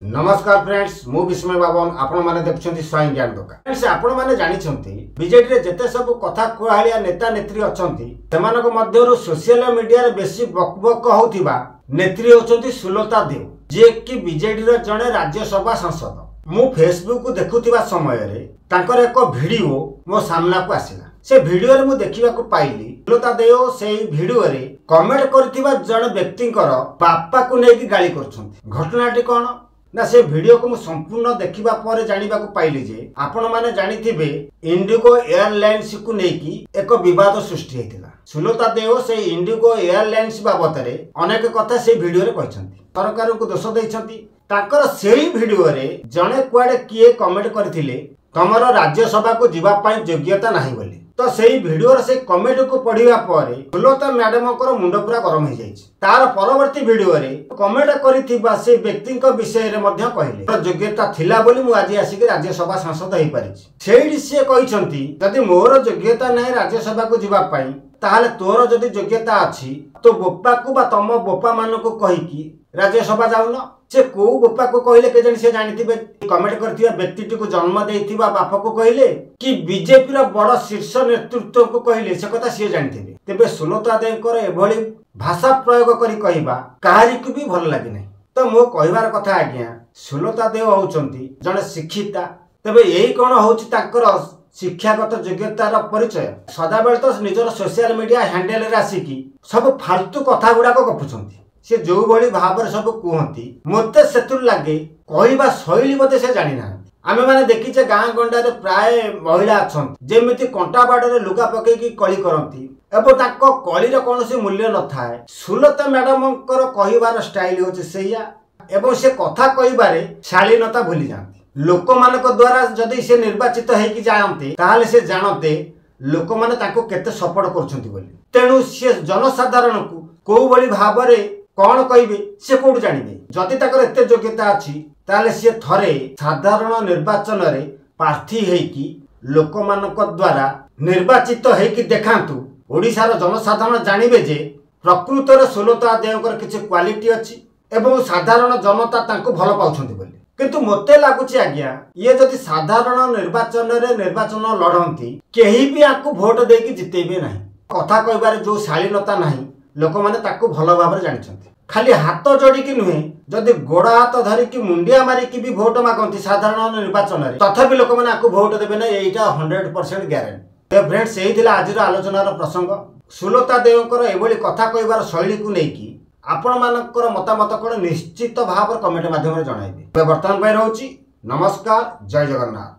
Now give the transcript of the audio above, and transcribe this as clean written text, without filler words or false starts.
नमस्कार फ्रेंड्स मु विस्मय बाबन आपण माने देखछन्ती स्वयं ज्ञान दोकान। फ्रेंड्स आपण माने जानिछन्ती बीजेडी रे जेते सब कथा कुहालिया नेता नेत्री अछन्ती सेमानक मध्यरु सोशल मीडिया रे बेसी बकबक होउथिबा नेत्री होचन्ती सुलता देव, जे कि बीजेडी रे जणे राज्यसभा सांसद। मु फेसबुक को देखुथिबा समय रे तांकर एक वीडियो मो सामना को आसिला। से वीडियो रे मु देखिबा को पाइली सुलता देव सेही वीडियो रे कमेंट करथिबा जण व्यक्तिंकर बापा को नेकी गाली करछन्ती। घटनाटी कोन ना से वीडियो को संपूर्ण देखिबा पर जानिबा को पाइली जे आपण माने जानिथिबे इंडिगो एयरलाइंस को नेकी एक विवाद सृष्टि हेतिला। सुलता देव से इंडिगो एयरलाइंस बाबत रे अनेक कथा से वीडियो रे कहछन्ती, सरकार को दोष दैछन्ती। ताकर सेही वीडियो रे जणे कुआडे किए कमेंट करथिले तमरो राज्यसभा को जीवा पाई योग्यता नाही बोली। तो सेही वीडियो रे से कमेंट को पढिबा परे सुलता मैडम को मुंड पूरा गरम हो जाइछ। तार परवर्ती वीडियो रे कमेंट करिथिबा से व्यक्ति को विषय रे मध्य कहले योग्यता थिला बोली मु आज आसी राज्यसभा सांसद होई परिछि। सेही से कहिसंती जदि मोर योग्यता नै राज्यसभा को जीवा पाई ताहाले तोर जदि योग्यता अछि तो बोपा को बा तम बोपा मान को कहि कि राज्यसभा जाउन। से को बोपा को कहले के जण से जानिथिबे कमेंट करथिबा व्यक्ति को जन्म देइथिबा बाप को कहले कि बीजेपी रो बड़ शीर्ष नेतृत्व को कहले से कथा से जानिथिबे। तेबे सुलता देवकर एभली भाषा प्रयोग करी कहिबा काहारी को भी भल लागि नै। तो मो कहिबार कथा आज्ञा सुलता देव होउचंती जणे शिक्षिता, तेबे एही कोन होउची ताकर शिक्षागत योग्यतार परिचय। सदा बेल तो निजर सोशल मीडिया हैंडल रे आसिकी सब फालतू कथा गुडा को गपुछंती। से जो भली भाव सब कहती मते सेतुर लागे कहवा शैली मते से जानी ना। आमे माने देखिचे गाँ गंडा रे प्राय महिला अछन जेमिति कंटा बाडरे लुगा पके की कली करंती एबो ताको कली रे कोनोसी मूल्य न थाए। सुलता मैडम कर कहिबार स्टाइल होचे सेया एबो से कथा कहिबारे शालीनता भूली जांती। लोक मानक द्वारा जदि से निर्वाचित हेकी जायंते ताहाले से जानते लोक माने ताको केते सपोर्ट करछंती बोली। तेनु से जनसाधारण को को बली भाबरे कौन कहिबे से कोड जानिबे। जदि ताकर एते योग्यता अछि ताले से थरे साधारण निर्वाचन रे प्रार्थी हेकी लोक मानक द्वारा निर्वाचित हेकी देखांतु। ओडिसार जनसाधारण जानिबे जे प्रकृत रे सुलता देवकर किछि क्वालिटी अछि एवं साधारण जनता तांको भल पाउछंती बोली। किंतु मते लागुछि आज्ञा ये जदि साधारण निर्वाचन रे निर्वाचन लढंती केही भी आकु भोट देकी जितेबे नाही। कथा कहबारे जो शालीनता नाही लोक माने ताको भल भाबरे जानिछंती। खाली हाथ जोड़ी की नुहे जदि गोड़ा हाथ धरिकी मुंडिया मारिकी भी भोट मागंती साधारण निर्वाचन रे तथापि लोक माने आकु भोट देबे ना, एटा 100% ग्यारंटी। तो फ्रेंड्स एही थिला आजिर आलोचनार प्रसंग। सुलता देवकर एभली कथा कहबार शैली को नेकी आपण मानकर मतामत कोन निश्चित भाव कमेंट माध्यम रे जणाइबे। वर्तमान पय रहउची नमस्कार, जय जगन्नाथ।